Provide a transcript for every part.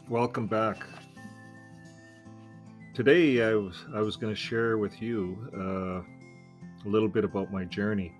Welcome back. Today, I was going to share with you a little bit about my journey.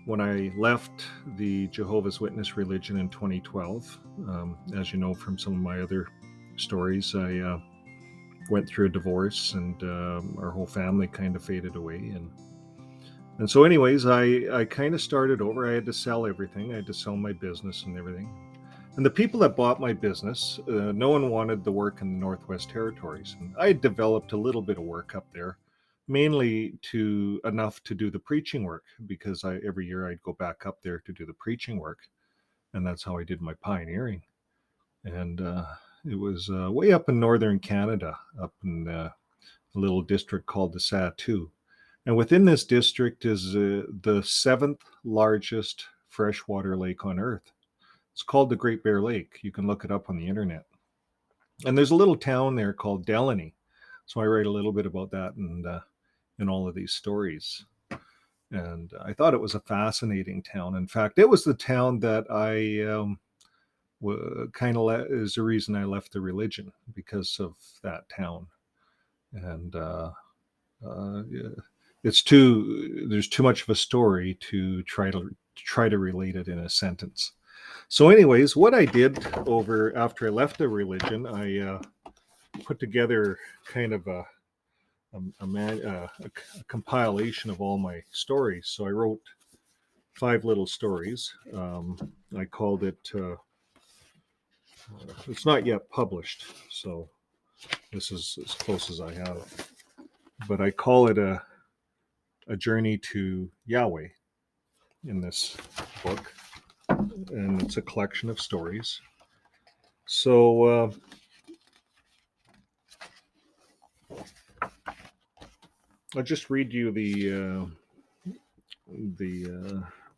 When I left the Jehovah's Witness religion in 2012, as you know from some of my other stories, I went through a divorce, and our whole family kind of faded away. And so, anyways, I kind of started over. I had to sell everything. I had to sell my business and everything. And the people that bought my business, no one wanted the work in the Northwest Territories. And I had developed a little bit of work up there, mainly to enough to do the preaching work, because every year I'd go back up there to do the preaching work. And that's how I did my pioneering. And it was way up in northern Canada, up in a little district called the Satu. And within this district is the seventh largest freshwater lake on Earth. It's called the Great Bear Lake. You can look it up on the internet. And there's a little town there called Delaney. So I write a little bit about that in all of these stories. And I thought it was a fascinating town. In fact, it was the town that I kind of is the reason I left the religion, because of that town. And yeah, there's too much of a story to try to relate it in a sentence. So, anyways, what I did over after I left the religion, I put together kind of a compilation of all my stories. So I wrote 5 little stories. I called it. It's not yet published, so this is as close as I have. But I call it a journey to Yahweh in this book, and it's a collection of stories. So I'll just read you the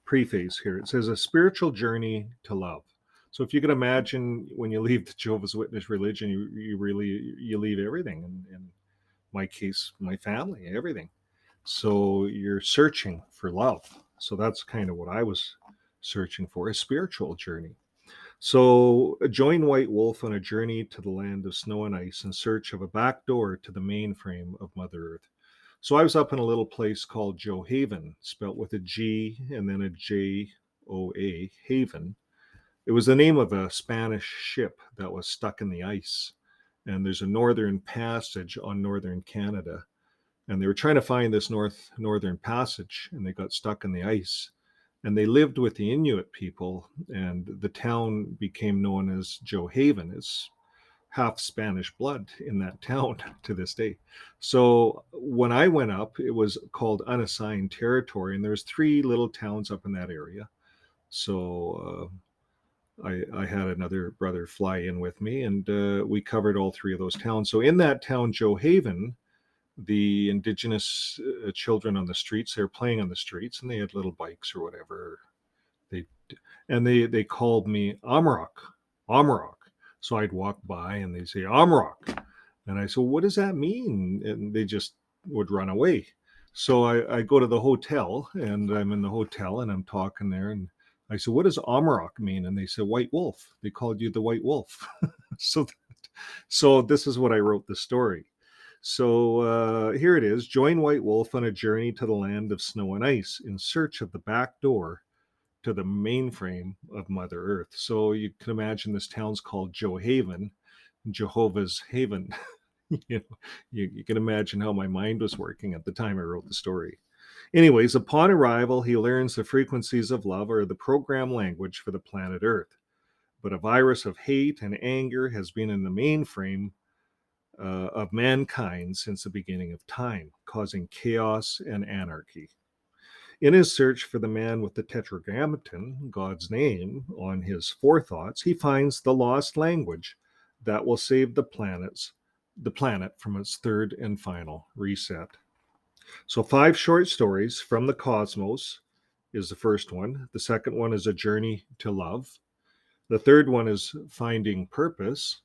preface here. It says, a spiritual journey to love. So if you can imagine, when you leave the Jehovah's Witness religion, you leave everything. In my case, my family, everything. So you're searching for love. So that's kind of what I was searching for, a spiritual journey. So join White Wolf on a journey to the land of snow and ice in search of a back door to the mainframe of Mother Earth. So I was up in a little place called Johaven, spelt with a G and then a Joa, Haven. It was the name of a Spanish ship that was stuck in the ice. And there's a northern passage on northern Canada. And they were trying to find this northern passage, and they got stuck in the ice. And they lived with the Inuit people, and the town became known as Johaven. It's half Spanish blood in that town to this day. So when I went up, it was called unassigned territory, and there's 3 little towns up in that area. So I had another brother fly in with me, and we covered all 3 of those towns. So in that town, Johaven, the indigenous children on the streets, they were playing on the streets, and they had little bikes or whatever. They they called me Amrock, Amrock. So I'd walk by and they'd say Amrock, and I said, "What does that mean?" And they just would run away. So I go to the hotel, and I'm in the hotel, and I'm talking there, and I said, "What does Amrock mean?" And they said, "White Wolf." They called you the White Wolf. so so this is what I wrote the story. So here it is. Join White Wolf on a journey to the land of snow and ice in search of the back door to the mainframe of Mother Earth. So you can imagine this town's called Johaven, Jehovah's Haven. You can imagine how my mind was working at the time I wrote the story. Anyways, upon arrival, he learns the frequencies of love are the program language for the planet Earth. But a virus of hate and anger has been in the mainframe of mankind since the beginning of time, causing chaos and anarchy. In his search for the man with the tetragrammaton, God's name, on his forethoughts, he finds the lost language that will save the planet from its third and final reset. So 5 short stories from the cosmos is the first one. The second one is a journey to love. The third one is finding purpose.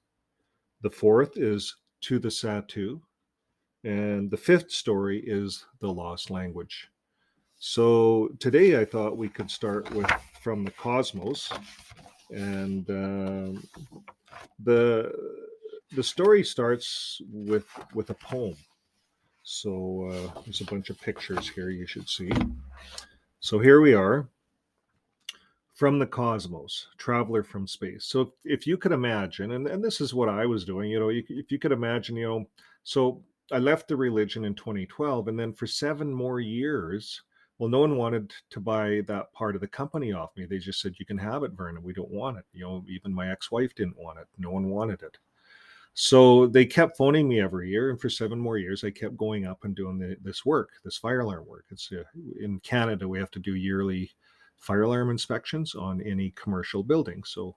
The fourth is to the Satu. And the 5th story is the lost language. So today I thought we could start with from the cosmos, and The the story starts with a poem. So there's a bunch of pictures here you should see. So here we are. From the cosmos, traveler from space. So if you could imagine, and this is what I was doing, if you could imagine, so I left the religion in 2012, and then for 7 more years, well, no one wanted to buy that part of the company off me. They just said, you can have it, Vernon. We don't want it. Even my ex-wife didn't want it. No one wanted it. So they kept phoning me every year, and for 7 more years, I kept going up and doing this work, this fire alarm work. It's in Canada, we have to do yearly fire alarm inspections on any commercial building. So,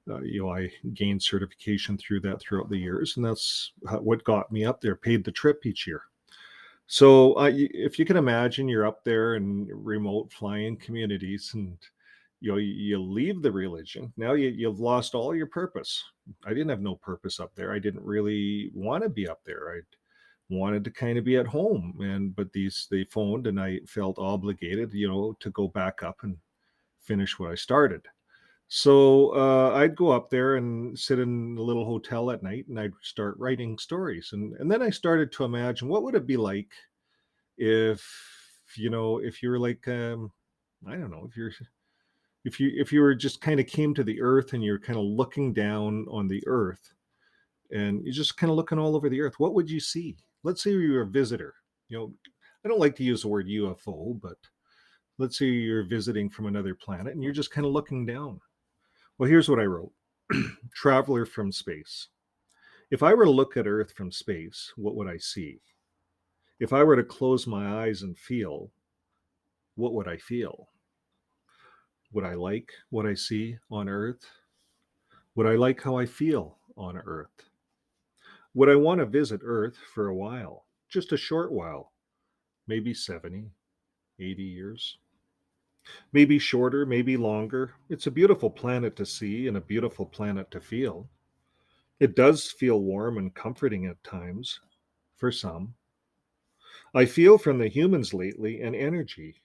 I gained certification through that throughout the years, and that's what got me up there. Paid the trip each year. So, if you can imagine, you're up there in remote flying communities, and you leave the religion. Now you've lost all your purpose. I didn't have no purpose up there. I didn't really want to be up there. I wanted to kind of be at home, and but they phoned, and I felt obligated, to go back up and finish what I started. So I'd go up there and sit in a little hotel at night, and I'd start writing stories, and then I started to imagine what would it be like if you were like, I don't know, if you were just kind of came to the earth, and you're kind of looking down on the earth, and you're just kind of looking all over the earth, what would you see? Let's say you're a visitor. I don't like to use the word UFO, but let's say you're visiting from another planet, and you're just kind of looking down. Well, here's what I wrote. Traveler from space. If I were to look at earth from space, what would I see? If I were to close my eyes and feel, what would I feel? Would I like what I see on earth? Would I like how I feel on earth? Would I want to visit earth for a while? Just a short while, maybe 70, 80 years. Maybe shorter, maybe longer. It's a beautiful planet to see and a beautiful planet to feel. It does feel warm and comforting at times, for some. I feel from the humans lately an energy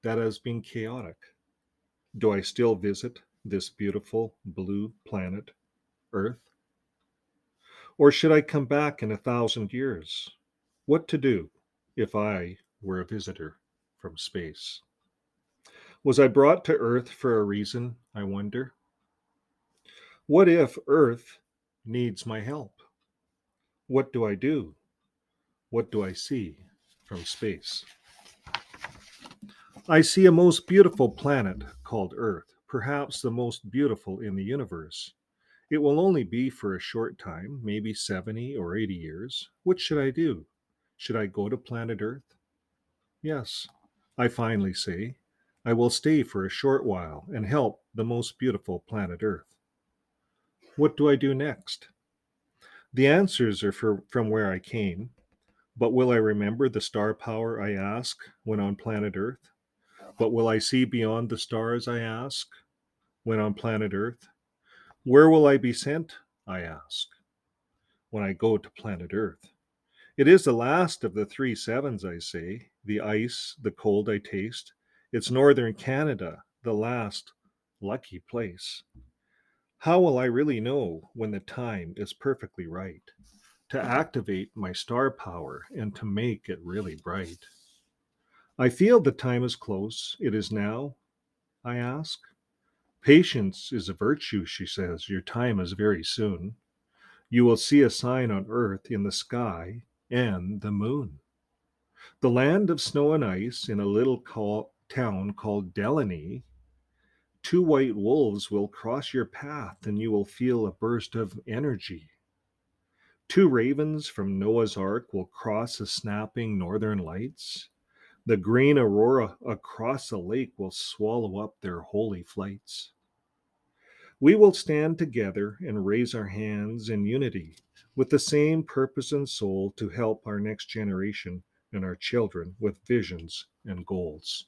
that has been chaotic. Do I still visit this beautiful blue planet, Earth? Or should I come back in 1,000 years? What to do if I were a visitor from space? Was I brought to Earth for a reason, I wonder? What if Earth needs my help? What do I do? What do I see from space? I see a most beautiful planet called Earth, perhaps the most beautiful in the universe. It will only be for a short time, maybe 70 or 80 years. What should I do? Should I go to planet Earth? Yes, I finally say, I will stay for a short while and help the most beautiful planet Earth. What do I do next? The answers are from where I came, but will I remember the star power, I ask, when on planet Earth? But will I see beyond the stars, I ask, when on planet Earth? Where will I be sent, I ask, when I go to planet Earth? It is the last of the 3 sevens, I say, the ice, the cold I taste. It's northern Canada, the last lucky place. How will I really know when the time is perfectly right to activate my star power and to make it really bright? I feel the time is close. It is now, I ask. Patience is a virtue, she says. Your time is very soon. You will see a sign on earth, in the sky, and the moon. The land of snow and ice, in a little town called Delaney, 2 white wolves will cross your path, and you will feel a burst of energy. 2 ravens from Noah's Ark will cross the snapping northern lights. The green aurora across the lake will swallow up their holy flights. We will stand together and raise our hands in unity with the same purpose and soul to help our next generation and our children with visions and goals.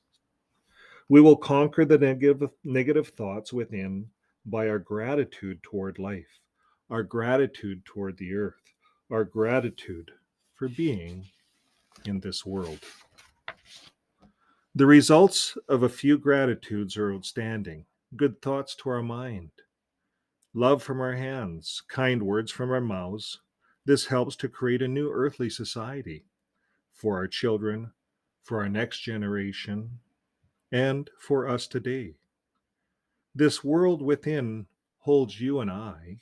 We will conquer the negative thoughts within by our gratitude toward life, our gratitude toward the earth, our gratitude for being in this world. The results of a few gratitudes are outstanding. Good thoughts to our mind, love from our hands, kind words from our mouths. This helps to create a new earthly society for our children, for our next generation, and for us today. This world within holds you and I,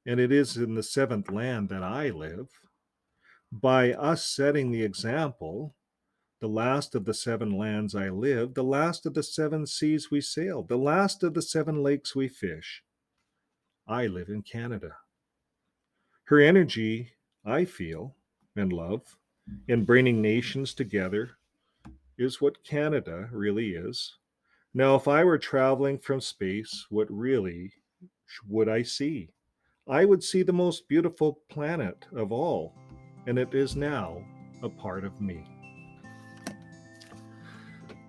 and it is in the seventh land that I live. By us setting the example, the last of the seven lands I live, the last of the seven seas we sailed, the last of the seven lakes we fish, I live in Canada. Her energy, I feel and love, in bringing nations together is what Canada really is. Now, if I were traveling from space, what really would I see? I would see the most beautiful planet of all, and it is now a part of me.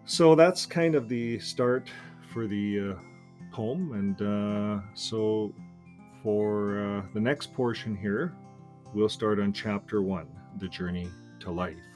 So that's kind of the start for the poem. And so for the next portion here, we'll start on chapter 1, The Journey to Life.